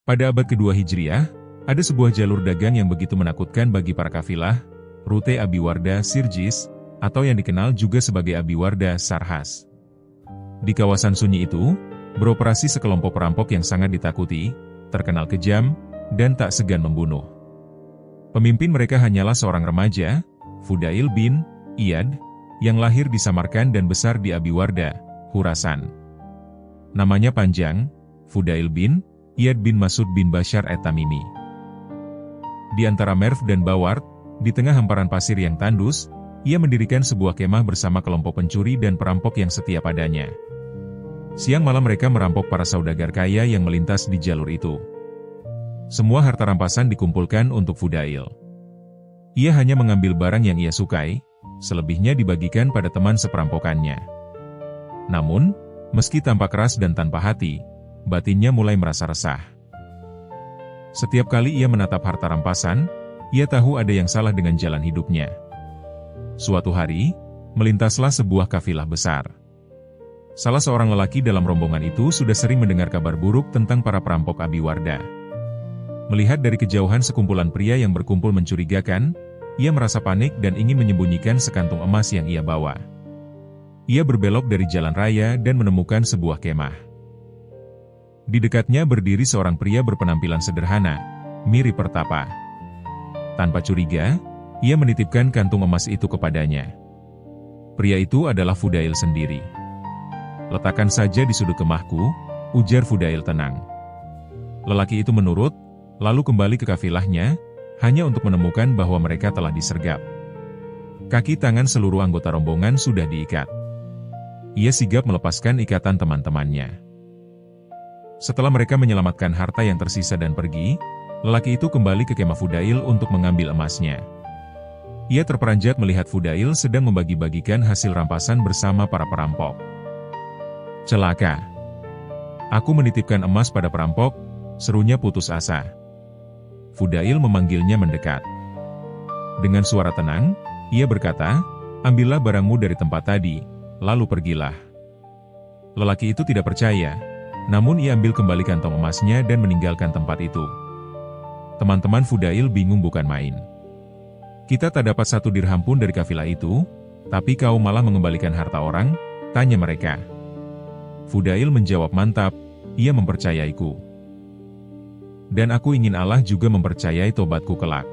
Pada abad kedua Hijriah, ada sebuah jalur dagang yang begitu menakutkan bagi para kafilah, rute Abiwarda Sirjis, atau yang dikenal juga sebagai Abiwarda Sarhas. Di kawasan sunyi itu, beroperasi sekelompok perampok yang sangat ditakuti, terkenal kejam, dan tak segan membunuh. Pemimpin mereka hanyalah seorang remaja, Fudail bin Iyad, yang lahir di Samarkand dan besar di Abiwarda, Khurasan. Namanya panjang, Fudail bin Iyad bin Masud bin Bashar et-Tamimi. Di antara Merv dan Bawart, di tengah hamparan pasir yang tandus, ia mendirikan sebuah kemah bersama kelompok pencuri dan perampok yang setia padanya. Siang malam mereka merampok para saudagar kaya yang melintas di jalur itu. Semua harta rampasan dikumpulkan untuk Fudail. Ia hanya mengambil barang yang ia sukai, selebihnya dibagikan pada teman seperampokannya. Namun, meski tampak keras dan tanpa hati, batinnya mulai merasa resah. Setiap kali ia menatap harta rampasan, ia tahu ada yang salah dengan jalan hidupnya. Suatu hari, melintaslah sebuah kafilah besar. Salah seorang lelaki dalam rombongan itu sudah sering mendengar kabar buruk tentang para perampok Abiwarda. Melihat dari kejauhan sekumpulan pria yang berkumpul mencurigakan, ia merasa panik dan ingin menyembunyikan sekantung emas yang ia bawa. Ia berbelok dari jalan raya dan menemukan sebuah kemah. Di dekatnya berdiri seorang pria berpenampilan sederhana, mirip pertapa. Tanpa curiga, ia menitipkan kantung emas itu kepadanya. Pria itu adalah Fudail sendiri. "Letakkan saja di sudut kemahku," ujar Fudail tenang. Lelaki itu menurut, lalu kembali ke kafilahnya, hanya untuk menemukan bahwa mereka telah disergap. Kaki tangan seluruh anggota rombongan sudah diikat. Ia sigap melepaskan ikatan teman-temannya. Setelah mereka menyelamatkan harta yang tersisa dan pergi, lelaki itu kembali ke kemah Fudail untuk mengambil emasnya. Ia terperanjat melihat Fudail sedang membagi-bagikan hasil rampasan bersama para perampok. "Celaka. Aku menitipkan emas pada perampok," serunya putus asa. Fudail memanggilnya mendekat. Dengan suara tenang, ia berkata, "Ambillah barangmu dari tempat tadi, lalu pergilah." Lelaki itu tidak percaya, namun ia ambil kembali kantong emasnya dan meninggalkan tempat itu. Teman-teman Fudail bingung bukan main. "Kita tak dapat 1 dirham pun dari kafilah itu, tapi kau malah mengembalikan harta orang?" tanya mereka. Fudail menjawab, "Mantap, ia mempercayaiku. Dan aku ingin Allah juga mempercayai tobatku kelak."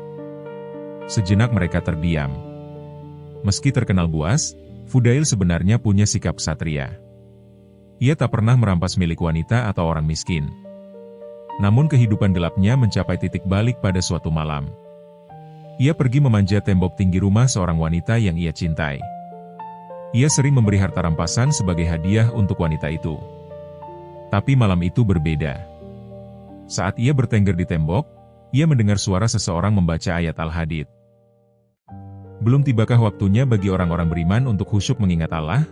Sejenak mereka terdiam. Meski terkenal buas, Fudail sebenarnya punya sikap ksatria. Ia tak pernah merampas milik wanita atau orang miskin. Namun kehidupan gelapnya mencapai titik balik pada suatu malam. Ia pergi memanjat tembok tinggi rumah seorang wanita yang ia cintai. Ia sering memberi harta rampasan sebagai hadiah untuk wanita itu. Tapi malam itu berbeda. Saat ia bertengger di tembok, ia mendengar suara seseorang membaca ayat Al-Hadid. Belum tibakah waktunya bagi orang-orang beriman untuk khusyuk mengingat Allah?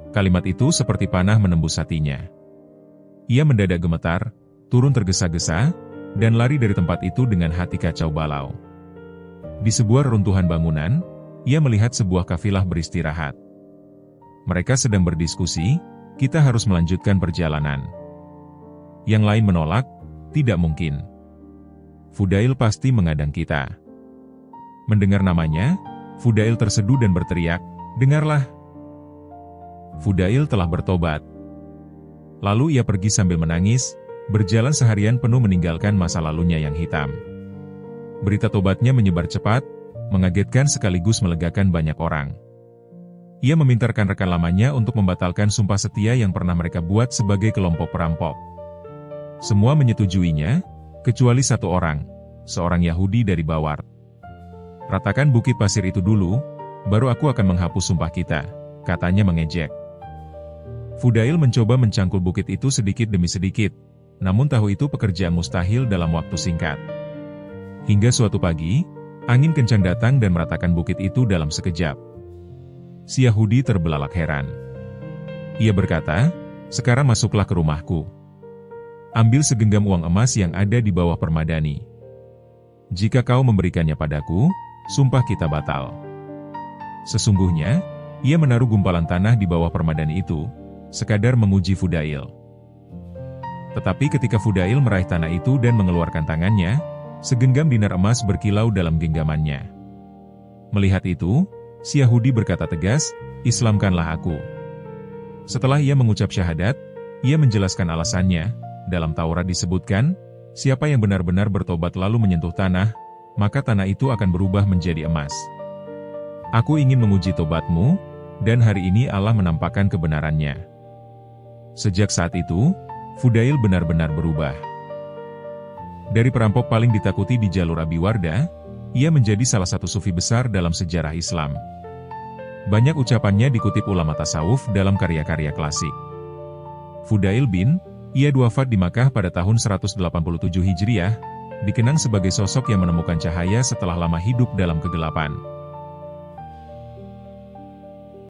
Kalimat itu seperti panah menembus hatinya. Ia mendadak gemetar, turun tergesa-gesa, dan lari dari tempat itu dengan hati kacau balau. Di sebuah reruntuhan bangunan, ia melihat sebuah kafilah beristirahat. Mereka sedang berdiskusi, "Kita harus melanjutkan perjalanan." Yang lain menolak, "Tidak mungkin. Fudail pasti mengadang kita." Mendengar namanya, Fudail terseduh dan berteriak, "Dengarlah! Fudail telah bertobat." Lalu ia pergi sambil menangis, berjalan seharian penuh meninggalkan masa lalunya yang hitam. Berita tobatnya menyebar cepat, mengagetkan sekaligus melegakan banyak orang. Ia meminta rekan-rekan lamanya untuk membatalkan sumpah setia yang pernah mereka buat sebagai kelompok perampok. Semua menyetujuinya, kecuali satu orang, seorang Yahudi dari Bawart. "Ratakan bukit pasir itu dulu, baru aku akan menghapus sumpah kita," katanya mengejek. Fudail mencoba mencangkul bukit itu sedikit demi sedikit, namun tahu itu pekerjaan mustahil dalam waktu singkat. Hingga suatu pagi, angin kencang datang dan meratakan bukit itu dalam sekejap. Si Yahudi terbelalak heran. Ia berkata, "Sekarang masuklah ke rumahku. Ambil segenggam uang emas yang ada di bawah permadani. Jika kau memberikannya padaku, sumpah kita batal." Sesungguhnya, ia menaruh gumpalan tanah di bawah permadani itu, sekadar menguji Fudail. Tetapi ketika Fudail meraih tanah itu dan mengeluarkan tangannya, segenggam dinar emas berkilau dalam genggamannya. Melihat itu, si Yahudi berkata tegas, "Islamkanlah aku." Setelah ia mengucap syahadat, ia menjelaskan alasannya. Dalam Taurat disebutkan, siapa yang benar-benar bertobat lalu menyentuh tanah, maka tanah itu akan berubah menjadi emas. Aku ingin menguji tobatmu, dan hari ini Allah menampakkan kebenarannya. Sejak saat itu, Fudail benar-benar berubah. Dari perampok paling ditakuti di jalur Abiwarda, ia menjadi salah satu sufi besar dalam sejarah Islam. Banyak ucapannya dikutip ulama tasawuf dalam karya-karya klasik. Fudail ia wafat di Makkah pada tahun 187 Hijriah, dikenang sebagai sosok yang menemukan cahaya setelah lama hidup dalam kegelapan.